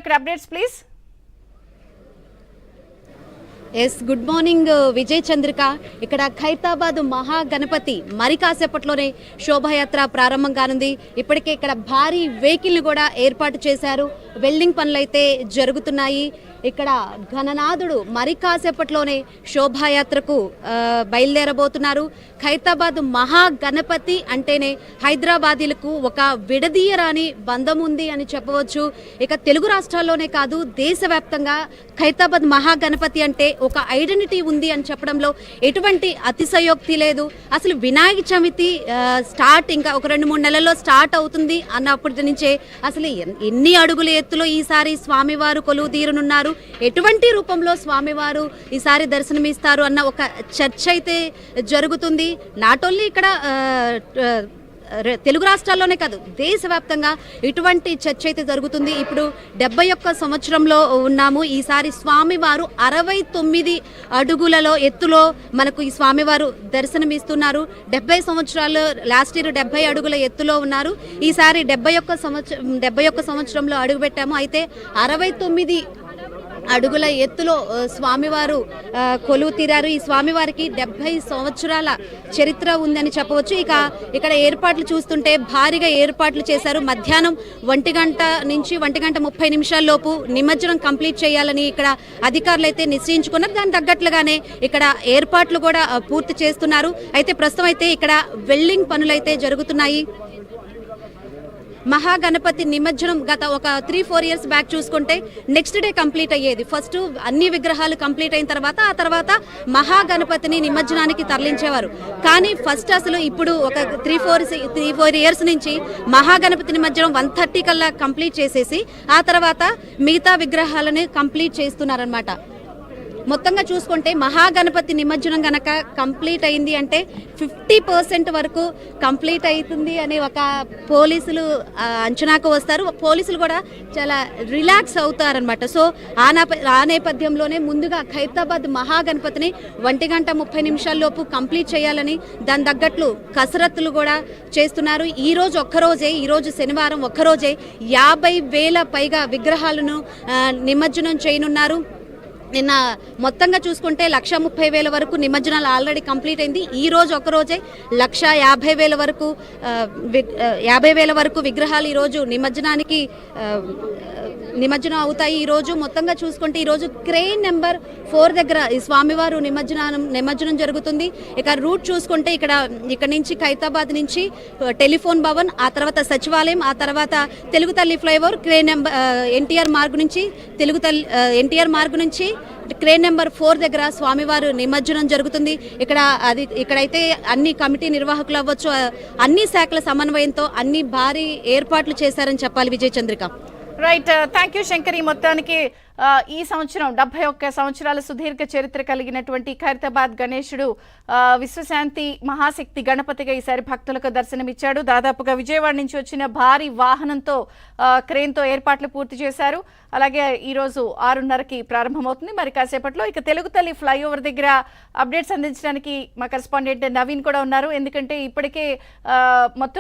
అక్కడ updates please. Yes, good morning Vijay Chandrika. ఇక్కడ ఖైరతాబాద్ మహాగణపతి మరి కాసేపట్లోనే శోభాయాత్ర ప్రారంభం కానుంది. ఇప్పటికే ఇక్కడ భారీ వెహికల్ని కూడా ఏర్పాటు చేశారు. వెల్డింగ్ పనులైతే జరుగుతున్నాయి. ఇక్కడ ఘననాథుడు మరి కాసేపట్లోనే శోభాయాత్రకు బయలుదేరబోతున్నారు. ఖైరతాబాద్ మహాగణపతి అంటేనే హైదరాబాదీలకు ఒక విడదీయరాని బంధం ఉంది అని చెప్పవచ్చు. ఇక తెలుగు రాష్ట్రాల్లోనే కాదు, దేశవ్యాప్తంగా ఖైరతాబాద్ మహాగణపతి అంటే ఒక ఐడెంటిటీ ఉంది అని చెప్పడంలో ఎటువంటి అతిశయోక్తి లేదు. అసలు వినాయక చవితి స్టార్ట్ ఇంకా ఒక 2-3 నెలల్లో స్టార్ట్ అవుతుంది అన్నప్పటి నుంచే అసలు ఎన్ని అడుగుల ఎత్తులో ఈసారి స్వామివారు కొలువు తీరనున్నారు, ఎటువంటి రూపంలో స్వామివారు ఈసారి దర్శనమిస్తారు అన్న ఒక చర్చ అయితే జరుగుతుంది. నాట్ ఓన్లీ ఇక్కడ తెలుగు రాష్ట్రాల్లోనే కాదు, దేశవ్యాప్తంగా ఇటువంటి చర్చ అయితే జరుగుతుంది. ఇప్పుడు 71 సంవత్సరంలో ఉన్నాము. ఈసారి స్వామివారు 69 అడుగులలో ఎత్తులో మనకు ఈ స్వామివారు దర్శనమిస్తున్నారు. 70 సంవత్సరాలు, లాస్ట్ ఇయర్ 70 అడుగుల ఎత్తులో ఉన్నారు. ఈసారి 71 సంవత్సరంలో అడుగు పెట్టాము. అయితే 69 అడుగుల ఎత్తులో స్వామివారు కొలువు తీరారు. ఈ స్వామివారికి 70 సంవత్సరాల చరిత్ర ఉందని చెప్పవచ్చు. ఇక ఇక్కడ ఏర్పాట్లు చూస్తుంటే భారీగా ఏర్పాట్లు చేశారు. మధ్యాహ్నం 1 గంట నుంచి 1:30 లోపు నిమజ్జనం కంప్లీట్ చేయాలని ఇక్కడ అధికారులు అయితే నిశ్చయించుకున్నారు. దానికి తగ్గట్లుగానే ఇక్కడ ఏర్పాట్లు కూడా పూర్తి చేస్తున్నారు. అయితే ప్రస్తుతం అయితే ఇక్కడ వెల్డింగ్ పనులైతే జరుగుతున్నాయి. మహాగణపతి నిమజ్జనం గత ఒక 3-4 ఇయర్స్ బ్యాక్ చూసుకుంటే నెక్స్ట్ డే కంప్లీట్ అయ్యేది. ఫస్ట్ అన్ని విగ్రహాలు కంప్లీట్ అయిన తర్వాత ఆ తర్వాత మహాగణపతిని నిమజ్జనానికి తరలించేవారు. కానీ ఫస్ట్ అసలు ఇప్పుడు ఒక 3-4 ఇయర్స్ నుంచి మహాగణపతి నిమజ్జనం 1:30 కల్లా కంప్లీట్ చేసేసి ఆ తర్వాత మిగతా విగ్రహాలను కంప్లీట్ చేస్తున్నారనమాట. మొత్తంగా చూసుకుంటే మహాగణపతి నిమజ్జనం గనక కంప్లీట్ అయింది అంటే 50% వరకు కంప్లీట్ అవుతుంది అనే ఒక పోలీసులు అంచనాకు వస్తారు. పోలీసులు కూడా చాలా రిలాక్స్ అవుతారనమాట. సో ఆ నేపథ్యంలోనే ముందుగా ఖైరతాబాద్ మహాగణపతిని 1:30 లోపు కంప్లీట్ చేయాలని దాని తగ్గట్లు కసరత్తులు కూడా చేస్తున్నారు. ఈరోజు శనివారం ఒక్కరోజే 50,000 పైగా విగ్రహాలను నిమజ్జనం చేయనున్నారు. నిన్న మొత్తంగా చూసుకుంటే 1,30,000 వరకు నిమజ్జనాలు ఆల్రెడీ కంప్లీట్ అయింది. ఈ రోజు ఒక్కరోజే 1,50,000 వరకు 50,000 వరకు విగ్రహాలు ఈరోజు నిమజ్జనం అవుతాయి. ఈరోజు మొత్తంగా చూసుకుంటే ఈరోజు క్రెయిన్ నెంబర్ 4 దగ్గర ఈ స్వామివారు నిమజ్జనం జరుగుతుంది. ఇక రూట్ చూసుకుంటే ఇక్కడ నుంచి ఖైరతాబాద్ నుంచి టెలిఫోన్ భవన్, ఆ తర్వాత సచివాలయం, ఆ తర్వాత తెలుగు తల్లి flyover, crane number NTR Marg నుంచి క్రెయిన్ నెంబర్ 4 దగ్గర స్వామివారు నిమజ్జనం జరుగుతుంది. ఇక్కడైతే అన్ని కమిటీ నిర్వాహకులు అవ్వచ్చు, అన్ని శాఖల సమన్వయంతో అన్ని భారీ ఏర్పాట్లు చేశారని చెప్పాలి Vijay Chandrika. Right, thank you Shankari. మొత్తానికి ఈ సంవత్సరం 71 సంవత్సరాల సుదీర్ఘ చరిత్ర కలిగినటువంటి ఖైరతాబాద్ గణేశుడు విశ్వశాంతి మహాశక్తి గణపతిగా ఈసారి భక్తులకు దర్శనమిచ్చాడు. దాదాపుగా విజయవాడ నుంచి వచ్చిన భారీ వాహనంతో క్రేన్తో ఏర్పాట్లు పూర్తి చేశారు. అలాగే ఈరోజు 6:30కి ప్రారంభమవుతుంది. మరి కాసేపట్లో ఇక తెలుగు తల్లి ఫ్లైఓవర్ దగ్గర అప్డేట్స్ అందించడానికి మా కరెస్పాండెంట్ నవీన్ కూడా ఉన్నారు. ఎందుకంటే ఇప్పటికే మొత్తం